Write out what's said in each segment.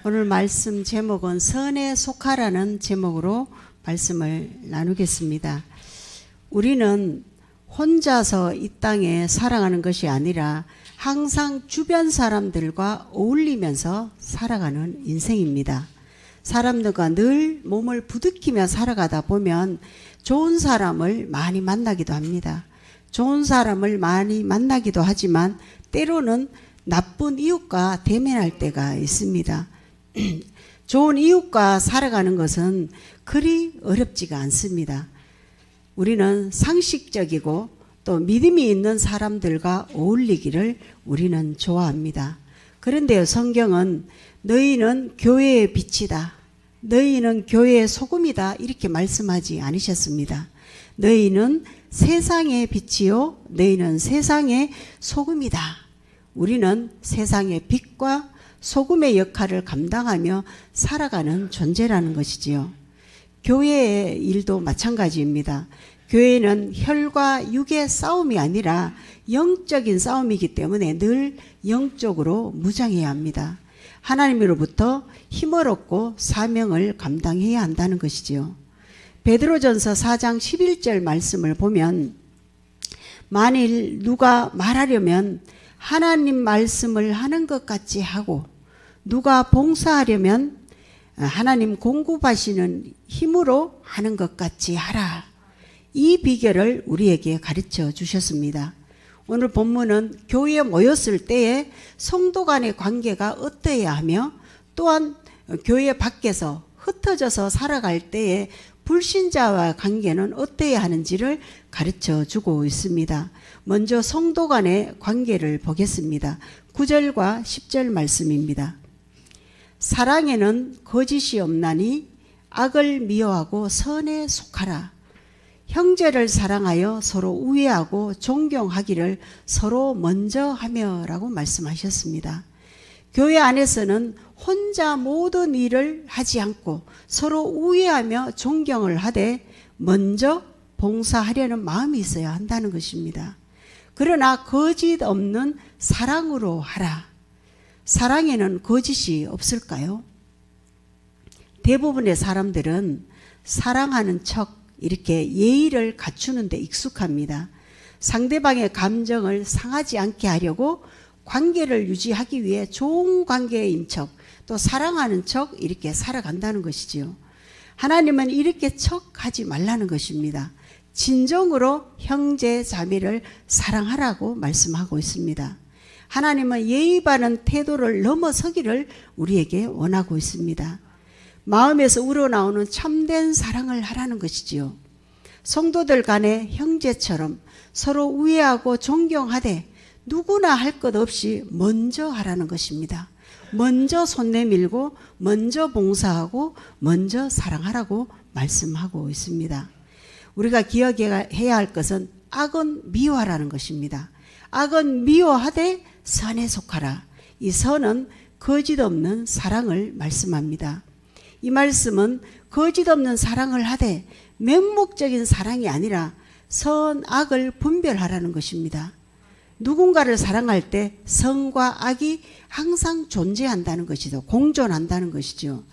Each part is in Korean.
오늘 말씀 제목은 선에 속하라는 제목으로 말씀을 나누겠습니다. 우리는 혼자서 이 땅에 살아가는 것이 아니라 항상 주변 사람들과 어울리면서 살아가는 인생입니다. 사람들과 늘 몸을 부딪히며 살아가다 보면 좋은 사람을 많이 만나기도 합니다. 좋은 사람을 많이 만나기도 하지만 때로는 나쁜 이웃과 대면할 때가 있습니다. 좋은 이웃과 살아가는 것은 그리 어렵지가 않습니다. 우리는 상식적이고 또 믿음이 있는 사람들과 어울리기를 우리는 좋아합니다. 그런데 성경은 너희는 교회의 빛이다, 너희는 교회의 소금이다 이렇게 말씀하지 않으셨습니다. 너희는 세상의 빛이요 너희는 세상의 소금이다. 우리는 세상의 빛과 소금의 역할을 감당하며 살아가는 존재라는 것이지요. 교회의 일도 마찬가지입니다. 교회는 혈과 육의 싸움이 아니라 영적인 싸움이기 때문에 늘 영적으로 무장해야 합니다. 하나님으로부터 힘을 얻고 사명을 감당해야 한다는 것이지요. 베드로전서 4장 11절 말씀을 보면 만일 누가 말하려면 하나님 말씀을 하는 것 같이 하고 누가 봉사하려면 하나님 공급하시는 힘으로 하는 것 같이 하라. 이 비결을 우리에게 가르쳐 주셨습니다. 오늘 본문은 교회에 모였을 때에 성도 간의 관계가 어떠해야 하며 또한 교회 밖에서 흩어져서 살아갈 때에 불신자와 관계는 어떠해야 하는지를 가르쳐 주고 있습니다. 먼저 성도 간의 관계를 보겠습니다. 9절과 10절 말씀입니다. 사랑에는 거짓이 없나니 악을 미워하고 선에 속하라. 형제를 사랑하여 서로 우애하고 존경하기를 서로 먼저 하며 라고 말씀하셨습니다. 교회 안에서는 혼자 모든 일을 하지 않고 서로 우애하며 존경을 하되 먼저 봉사하려는 마음이 있어야 한다는 것입니다. 그러나 거짓 없는 사랑으로 하라. 사랑에는 거짓이 없을까요? 대부분의 사람들은 사랑하는 척 이렇게 예의를 갖추는 데 익숙합니다. 상대방의 감정을 상하지 않게 하려고 관계를 유지하기 위해 좋은 관계인 척, 또 사랑하는 척 이렇게 살아간다는 것이지요. 하나님은 이렇게 척하지 말라는 것입니다. 진정으로 형제 자매를 사랑하라고 말씀하고 있습니다. 하나님은 예의 바른 태도를 넘어서기를 우리에게 원하고 있습니다. 마음에서 우러나오는 참된 사랑을 하라는 것이지요. 성도들 간에 형제처럼 서로 우애하고 존경하되 누구나 할 것 없이 먼저 하라는 것입니다. 먼저 손 내밀고 먼저 봉사하고 먼저 사랑하라고 말씀하고 있습니다. 우리가 기억해야 할 것은 악은 미워하라는 것입니다. 악은 미워하되 선에 속하라. 이 선은 거짓 없는 사랑을 말씀합니다. 이 말씀은 거짓 없는 사랑을 하되 맹목적인 사랑이 아니라 선악을 분별하라는 것입니다. 누군가를 사랑할 때 선과 악이 항상 존재한다는 것이죠. 공존한다는 것이죠.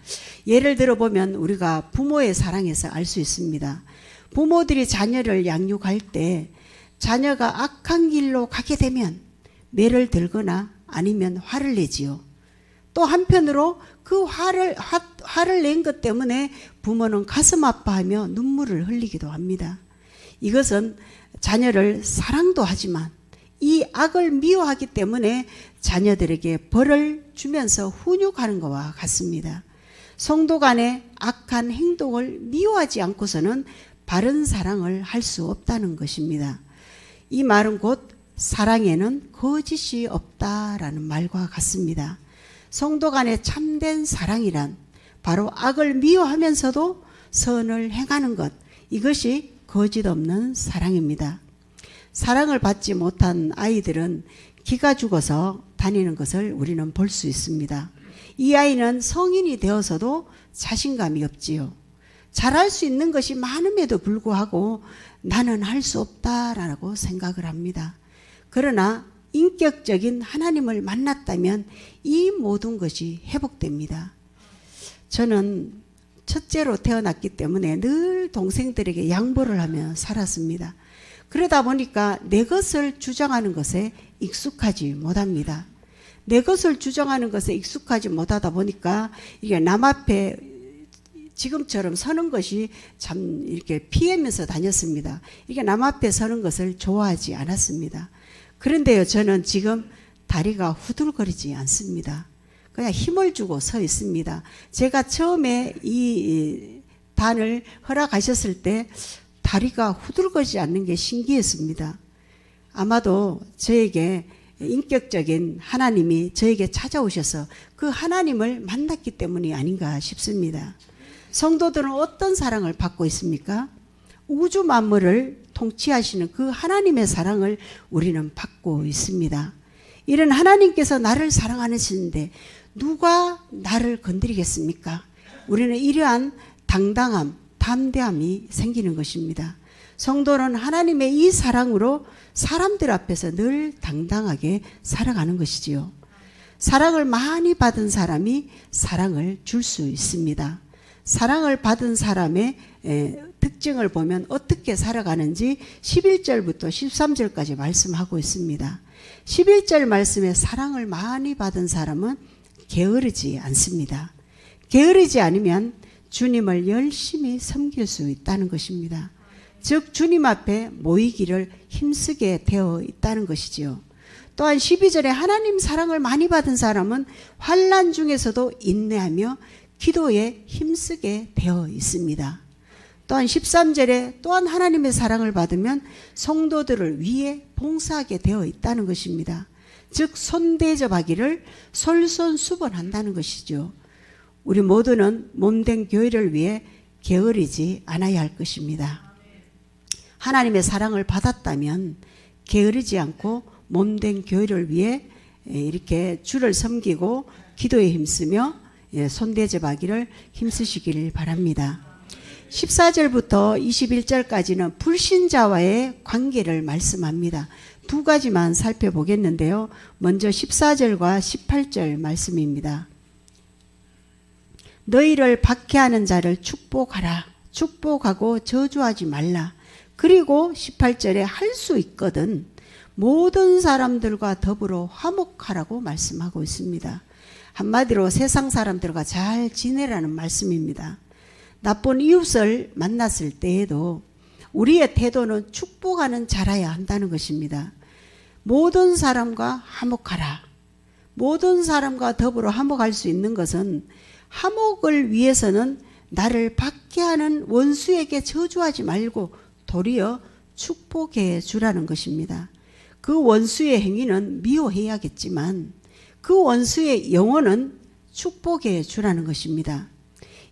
예를 들어보면 우리가 부모의 사랑에서 알 수 있습니다. 부모들이 자녀를 양육할 때 자녀가 악한 길로 가게 되면 매를 들거나 아니면 화를 내지요. 또 한편으로 그 화를 낸 것 때문에 부모는 가슴 아파하며 눈물을 흘리기도 합니다. 이것은 자녀를 사랑도 하지만 이 악을 미워하기 때문에 자녀들에게 벌을 주면서 훈육하는 것과 같습니다. 성도 간의 악한 행동을 미워하지 않고서는 바른 사랑을 할 수 없다는 것입니다. 이 말은 곧 사랑에는 거짓이 없다라는 말과 같습니다. 성도 간의 참된 사랑이란 바로 악을 미워하면서도 선을 행하는 것, 이것이 거짓 없는 사랑입니다. 사랑을 받지 못한 아이들은 기가 죽어서 다니는 것을 우리는 볼 수 있습니다. 이 아이는 성인이 되어서도 자신감이 없지요. 잘할 수 있는 것이 많음에도 불구하고 나는 할 수 없다라고 생각을 합니다. 그러나 인격적인 하나님을 만났다면 이 모든 것이 회복됩니다. 저는 첫째로 태어났기 때문에 늘 동생들에게 양보를 하며 살았습니다. 그러다 보니까 내 것을 주장하는 것에 익숙하지 못합니다. 내 것을 주장하는 것에 익숙하지 못하다 보니까 이게 남 앞에 지금처럼 서는 것이 참 이렇게 피하면서 다녔습니다. 이게 남 앞에 서는 것을 좋아하지 않았습니다. 그런데요, 저는 지금 다리가 후들거리지 않습니다. 그냥 힘을 주고 서 있습니다. 제가 처음에 이 단을 허락하셨을 때 다리가 후들거리지 않는 게 신기했습니다. 아마도 저에게 인격적인 하나님이 저에게 찾아오셔서 그 하나님을 만났기 때문이 아닌가 싶습니다. 성도들은 어떤 사랑을 받고 있습니까? 우주 만물을 통치하시는 그 하나님의 사랑을 우리는 받고 있습니다. 이런 하나님께서 나를 사랑하시는데 누가 나를 건드리겠습니까? 우리는 이러한 당당함, 담대함이 생기는 것입니다. 성도는 하나님의 이 사랑으로 사람들 앞에서 늘 당당하게 살아가는 것이지요. 사랑을 많이 받은 사람이 사랑을 줄 수 있습니다. 사랑을 받은 사람의 특징을 보면 어떻게 살아가는지 11절부터 13절까지 말씀하고 있습니다. 11절 말씀에 사랑을 많이 받은 사람은 게으르지 않습니다. 게으르지 않으면 주님을 열심히 섬길 수 있다는 것입니다. 즉 주님 앞에 모이기를 힘쓰게 되어 있다는 것이지요. 또한 12절에 하나님 사랑을 많이 받은 사람은 환난 중에서도 인내하며 기도에 힘쓰게 되어 있습니다. 또한 13절에 또한 하나님의 사랑을 받으면 성도들을 위해 봉사하게 되어 있다는 것입니다. 즉 손대접하기를 솔선수범한다는 것이죠. 우리 모두는 몸된 교회를 위해 게으르지 않아야 할 것입니다. 하나님의 사랑을 받았다면 게으르지 않고 몸된 교회를 위해 이렇게 주를 섬기고 기도에 힘쓰며 손대접하기를 힘쓰시길 바랍니다. 14절부터 21절까지는 불신자와의 관계를 말씀합니다. 두 가지만 살펴보겠는데요. 먼저 14절과 18절 말씀입니다. 너희를 박해하는 자를 축복하라. 축복하고 저주하지 말라. 그리고 18절에 할 수 있거든 모든 사람들과 더불어 화목하라고 말씀하고 있습니다. 한마디로 세상 사람들과 잘 지내라는 말씀입니다. 나쁜 이웃을 만났을 때에도 우리의 태도는 축복하는 자라야 한다는 것입니다. 모든 사람과 화목하라. 모든 사람과 더불어 화목할 수 있는 것은 화목을 위해서는 나를 박해하는 원수에게 저주하지 말고 도리어 축복해 주라는 것입니다. 그 원수의 행위는 미워해야겠지만 그 원수의 영혼은 축복해 주라는 것입니다.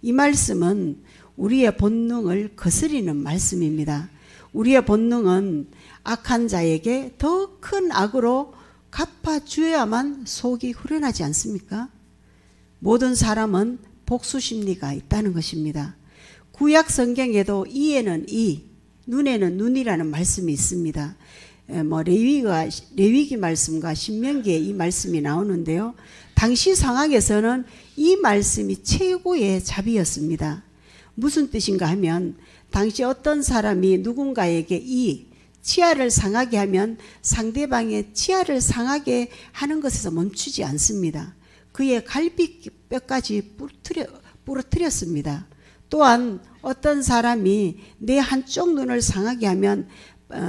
이 말씀은 우리의 본능을 거스리는 말씀입니다. 우리의 본능은 악한 자에게 더 큰 악으로 갚아주어야만 속이 후련하지 않습니까? 모든 사람은 복수심리가 있다는 것입니다. 구약 성경에도 이에는 이, 눈에는 눈이라는 말씀이 있습니다. 레위기 말씀과 신명기에 이 말씀이 나오는데요. 당시 상황에서는 이 말씀이 최고의 자비였습니다. 무슨 뜻인가 하면 당시 어떤 사람이 누군가에게 이 치아를 상하게 하면 상대방의 치아를 상하게 하는 것에서 멈추지 않습니다. 그의 갈비뼈까지 부러뜨렸습니다. 또한 어떤 사람이 내 한쪽 눈을 상하게 하면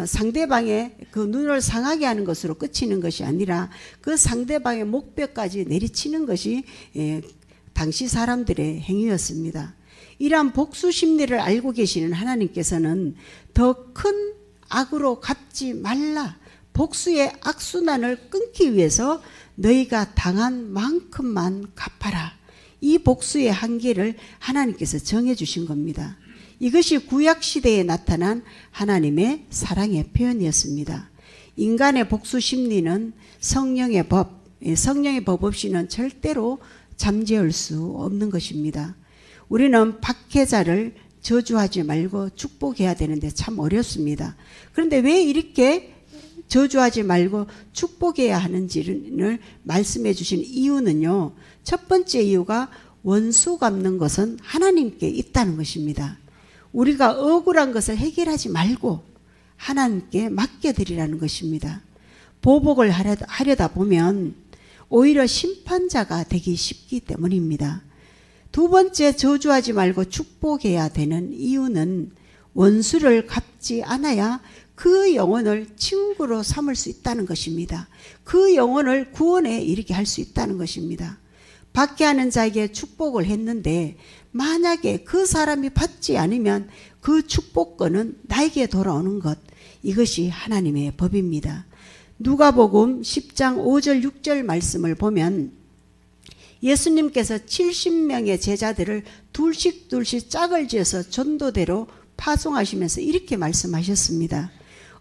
상대방의 그 눈을 상하게 하는 것으로 그치는 것이 아니라 그 상대방의 목뼈까지 내리치는 것이 당시 사람들의 행위였습니다. 이러한 복수 심리를 알고 계시는 하나님께서는 더 큰 악으로 갚지 말라. 복수의 악순환을 끊기 위해서 너희가 당한 만큼만 갚아라. 이 복수의 한계를 하나님께서 정해 주신 겁니다. 이것이 구약시대에 나타난 하나님의 사랑의 표현이었습니다. 인간의 복수 심리는 성령의 법 없이는 절대로 잠재울 수 없는 것입니다. 우리는 박해자를 저주하지 말고 축복해야 되는데 참 어렵습니다. 그런데 왜 이렇게 저주하지 말고 축복해야 하는지를 말씀해 주신 이유는요. 첫 번째 이유가 원수 갚는 것은 하나님께 있다는 것입니다. 우리가 억울한 것을 해결하지 말고 하나님께 맡겨드리라는 것입니다. 보복을 하려다 보면 오히려 심판자가 되기 쉽기 때문입니다. 두 번째, 저주하지 말고 축복해야 되는 이유는 원수를 갚지 않아야 그 영혼을 친구로 삼을 수 있다는 것입니다. 그 영혼을 구원에 이르게 할 수 있다는 것입니다. 받게 하는 자에게 축복을 했는데 만약에 그 사람이 받지 않으면 그 축복권은 나에게 돌아오는 것, 이것이 하나님의 법입니다. 누가복음 10장 5절 6절 말씀을 보면 예수님께서 70명의 제자들을 둘씩 짝을 지어서 전도대로 파송하시면서 이렇게 말씀하셨습니다.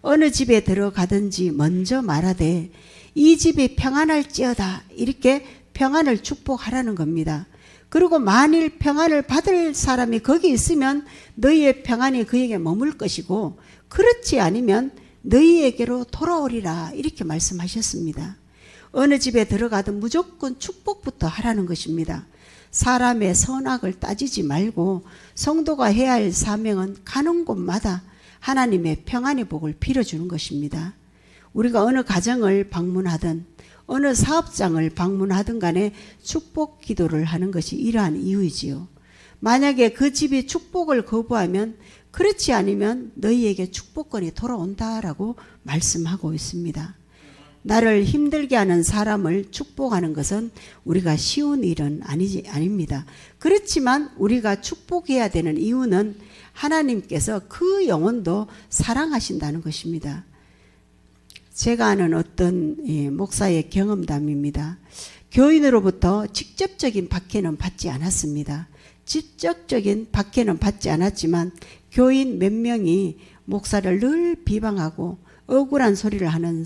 어느 집에 들어가든지 먼저 말하되 이 집이 평안할지어다, 이렇게 평안을 축복하라는 겁니다. 그리고 만일 평안을 받을 사람이 거기 있으면 너희의 평안이 그에게 머물 것이고 그렇지 않으면 너희에게로 돌아오리라, 이렇게 말씀하셨습니다. 어느 집에 들어가든 무조건 축복부터 하라는 것입니다. 사람의 선악을 따지지 말고 성도가 해야 할 사명은 가는 곳마다 하나님의 평안의 복을 빌어주는 것입니다. 우리가 어느 가정을 방문하든 어느 사업장을 방문하든 간에 축복 기도를 하는 것이 이러한 이유이지요. 만약에 그 집이 축복을 거부하면 그렇지 않으면 너희에게 축복권이 돌아온다라고 말씀하고 있습니다. 나를 힘들게 하는 사람을 축복하는 것은 우리가 쉬운 일은 아닙니다. 그렇지만 우리가 축복해야 되는 이유는 하나님께서 그 영혼도 사랑하신다는 것입니다. 제가 아는 어떤 목사의 경험담입니다. 교인으로부터 직접적인 박해는 받지 않았습니다. 직접적인 박해는 받지 않았지만 교인 몇 명이 목사를 늘 비방하고 억울한 소리를 하는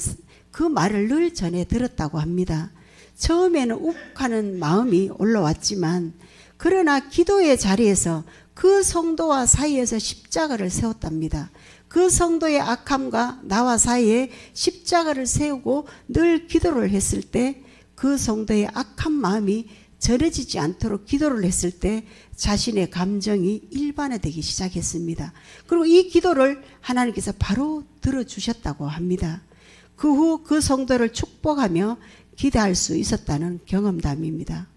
그 말을 늘 전해 들었다고 합니다. 처음에는 욱하는 마음이 올라왔지만 그러나 기도의 자리에서 그 성도와 사이에서 십자가를 세웠답니다. 그 성도의 악함과 나와 사이에 십자가를 세우고 늘 기도를 했을 때 그 성도의 악한 마음이 절해지지 않도록 기도를 했을 때 자신의 감정이 일반화되기 시작했습니다. 그리고 이 기도를 하나님께서 바로 들어주셨다고 합니다. 그 후 그 성도를 축복하며 기대할 수 있었다는 경험담입니다.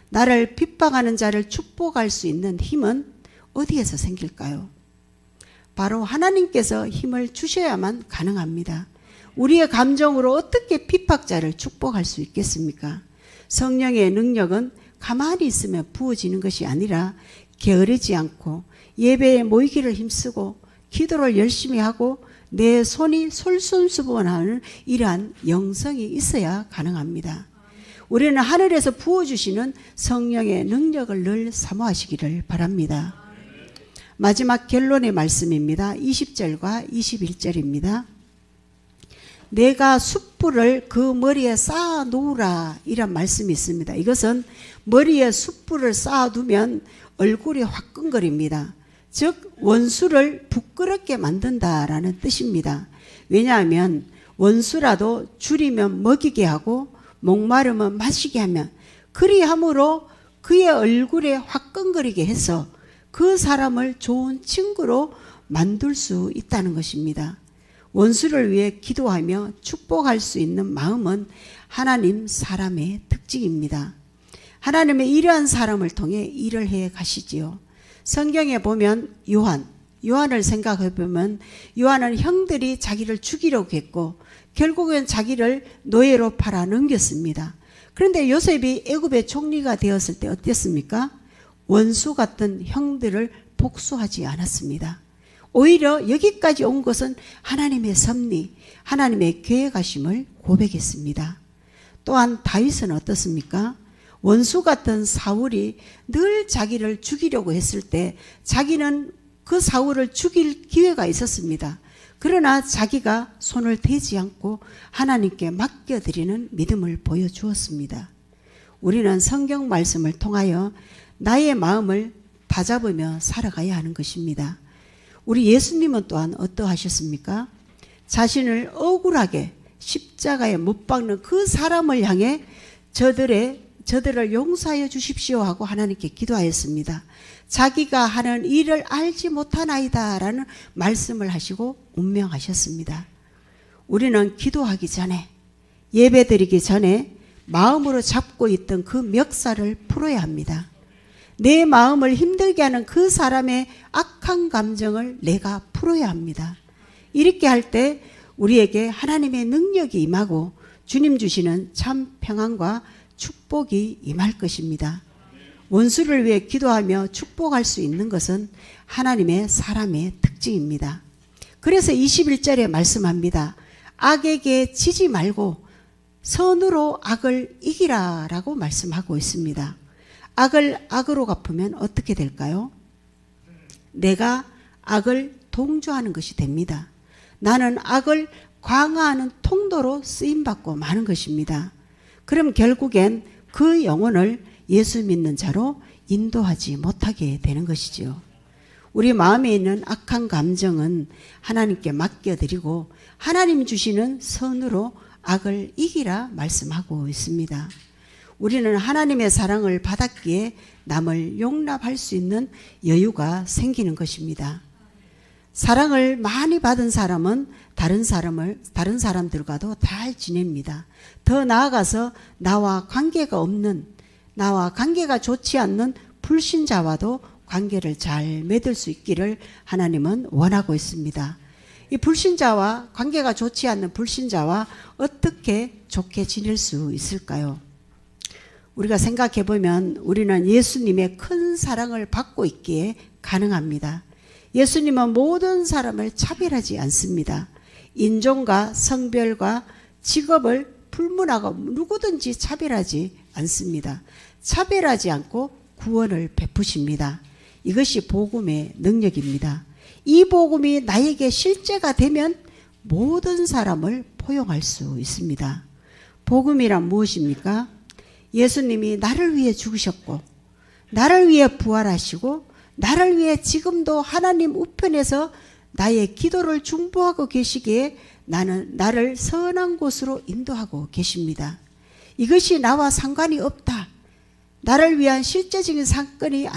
나를 핍박하는 자를 축복할 수 있는 힘은 어디에서 생길까요? 바로 하나님께서 힘을 주셔야만 가능합니다. 우리의 감정으로 어떻게 핍박자를 축복할 수 있겠습니까? 성령의 능력은 가만히 있으면 부어지는 것이 아니라 게으르지 않고 예배에 모이기를 힘쓰고 기도를 열심히 하고 내 손이 솔선수범하는 이러한 영성이 있어야 가능합니다. 우리는 하늘에서 부어주시는 성령의 능력을 늘 사모하시기를 바랍니다. 마지막 결론의 말씀입니다. 20절과 21절입니다. 내가 숯불을 그 머리에 쌓아 놓으라, 이란 말씀이 있습니다. 이것은 머리에 숯불을 쌓아두면 얼굴이 화끈거립니다. 즉 원수를 부끄럽게 만든다라는 뜻입니다. 왜냐하면 원수라도 줄이면 먹이게 하고 목마르면 마시게 하면 그리함으로 그의 얼굴에 화끈거리게 해서 그 사람을 좋은 친구로 만들 수 있다는 것입니다. 원수를 위해 기도하며 축복할 수 있는 마음은 하나님 사람의 특징입니다. 하나님의 이러한 사람을 통해 일을 해 가시지요. 성경에 보면 요한을 생각해 보면 요한은 형들이 자기를 죽이려고 했고 결국엔 자기를 노예로 팔아 넘겼습니다. 그런데 요셉이 애굽의 총리가 되었을 때 어땠습니까? 원수 같은 형들을 복수하지 않았습니다. 오히려 여기까지 온 것은 하나님의 섭리, 하나님의 계획하심을 고백했습니다. 또한 다윗은 어떻습니까? 원수 같은 사울이 늘 자기를 죽이려고 했을 때 자기는 그 사울을 죽일 기회가 있었습니다. 그러나 자기가 손을 대지 않고 하나님께 맡겨드리는 믿음을 보여주었습니다. 우리는 성경 말씀을 통하여 나의 마음을 다잡으며 살아가야 하는 것입니다. 우리 예수님은 또한 어떠하셨습니까? 자신을 억울하게 십자가에 못 박는 그 사람을 향해 저들을 용서하여 주십시오 하고 하나님께 기도하였습니다. 자기가 하는 일을 알지 못하나이다 라는 말씀을 하시고 운명하셨습니다. 우리는 기도하기 전에, 예배드리기 전에 마음으로 잡고 있던 그 멱살을 풀어야 합니다. 내 마음을 힘들게 하는 그 사람의 악한 감정을 내가 풀어야 합니다. 이렇게 할 때 우리에게 하나님의 능력이 임하고 주님 주시는 참 평안과 축복이 임할 것입니다. 원수를 위해 기도하며 축복할 수 있는 것은 하나님의 사람의 특징입니다. 그래서 21절에 말씀합니다. 악에게 지지 말고 선으로 악을 이기라 라고 말씀하고 있습니다. 악을 악으로 갚으면 어떻게 될까요? 내가 악을 동조하는 것이 됩니다. 나는 악을 광화하는 통도로 쓰임받고 마는 것입니다. 그럼 결국엔 그 영혼을 예수 믿는 자로 인도하지 못하게 되는 것이지요. 우리 마음에 있는 악한 감정은 하나님께 맡겨드리고 하나님 주시는 선으로 악을 이기라 말씀하고 있습니다. 우리는 하나님의 사랑을 받았기에 남을 용납할 수 있는 여유가 생기는 것입니다. 사랑을 많이 받은 사람은 다른 사람들과도 잘 지냅니다. 더 나아가서 나와 관계가 없는, 나와 관계가 좋지 않는 불신자와도 관계를 잘 맺을 수 있기를 하나님은 원하고 있습니다. 이 불신자와, 관계가 좋지 않는 불신자와 어떻게 좋게 지낼 수 있을까요? 우리가 생각해 보면 우리는 예수님의 큰 사랑을 받고 있기에 가능합니다. 예수님은 모든 사람을 차별하지 않습니다. 인종과 성별과 직업을 불문하고 누구든지 차별하지 않습니다. 차별하지 않고 구원을 베푸십니다. 이것이 복음의 능력입니다. 이 복음이 나에게 실제가 되면 모든 사람을 포용할 수 있습니다. 복음이란 무엇입니까? 예수님이 나를 위해 죽으셨고 나를 위해 부활하시고 나를 위해 지금도 하나님 우편에서 나의 기도를 중보하고 계시기에 나를 선한 곳으로 인도하고 계십니다. 이것이 나와 상관이 없다. 나를 위한 실제적인 사건이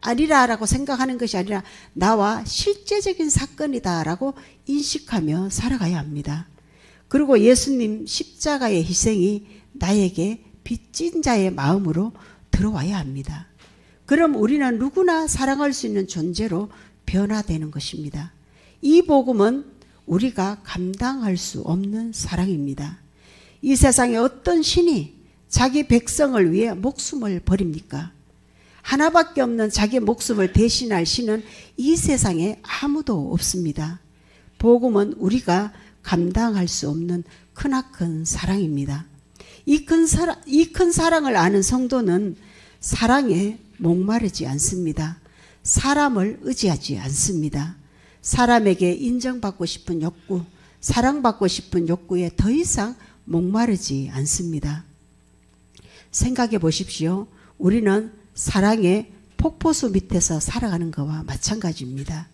아니라라고 생각하는 것이 아니라 나와 실제적인 사건이다라고 인식하며 살아가야 합니다. 그리고 예수님 십자가의 희생이 나에게 빚진 자의 마음으로 들어와야 합니다. 그럼 우리는 누구나 사랑할 수 있는 존재로 변화되는 것입니다. 이 복음은 우리가 감당할 수 없는 사랑입니다. 이 세상에 어떤 신이 자기 백성을 위해 목숨을 버립니까? 하나밖에 없는 자기 목숨을 대신할 신은 이 세상에 아무도 없습니다. 복음은 우리가 감당할 수 없는 크나큰 사랑입니다. 이 큰 사랑을 아는 성도는 사랑에 목마르지 않습니다. 사람을 의지하지 않습니다. 사람에게 인정받고 싶은 욕구, 사랑받고 싶은 욕구에 더 이상 목마르지 않습니다. 생각해 보십시오. 우리는 사랑의 폭포수 밑에서 살아가는 것과 마찬가지입니다.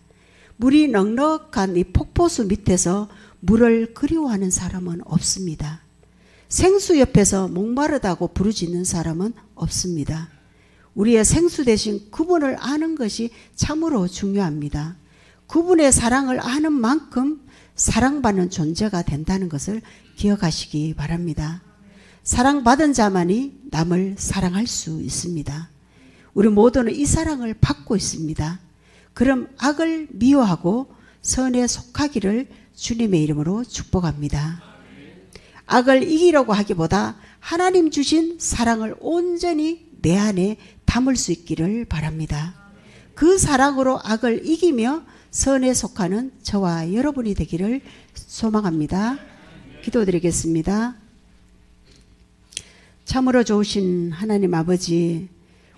물이 넉넉한 이 폭포수 밑에서 물을 그리워하는 사람은 없습니다. 생수 옆에서 목마르다고 부르짖는 사람은 없습니다. 우리의 생수 대신 그분을 아는 것이 참으로 중요합니다. 그분의 사랑을 아는 만큼 사랑받는 존재가 된다는 것을 기억하시기 바랍니다. 사랑받은 자만이 남을 사랑할 수 있습니다. 우리 모두는 이 사랑을 받고 있습니다. 그럼 악을 미워하고 선에 속하기를 주님의 이름으로 축복합니다. 악을 이기려고 하기보다 하나님 주신 사랑을 온전히 내 안에 담을 수 있기를 바랍니다. 그 사랑으로 악을 이기며 선에 속하는 저와 여러분이 되기를 소망합니다. 기도드리겠습니다. 참으로 좋으신 하나님 아버지,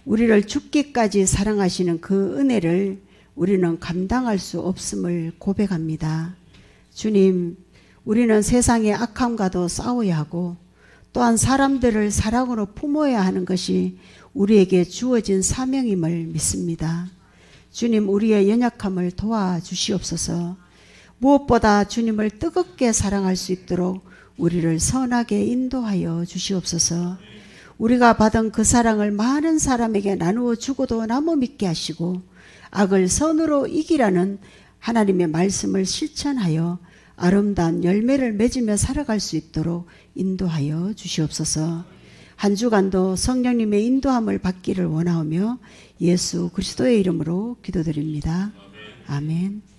우리를 죽기까지 사랑하시는 그 은혜를 우리는 감당할 수 없음을 고백합니다. 주님, 우리는 세상의 악함과도 싸워야 하고 또한 사람들을 사랑으로 품어야 하는 것이 우리에게 주어진 사명임을 믿습니다. 주님, 우리의 연약함을 도와주시옵소서. 무엇보다 주님을 뜨겁게 사랑할 수 있도록 우리를 선하게 인도하여 주시옵소서. 우리가 받은 그 사랑을 많은 사람에게 나누어 주고도 나무 믿게 하시고 악을 선으로 이기라는 하나님의 말씀을 실천하여 아름다운 열매를 맺으며 살아갈 수 있도록 인도하여 주시옵소서. 한 주간도 성령님의 인도함을 받기를 원하오며 예수 그리스도의 이름으로 기도드립니다. 아멘.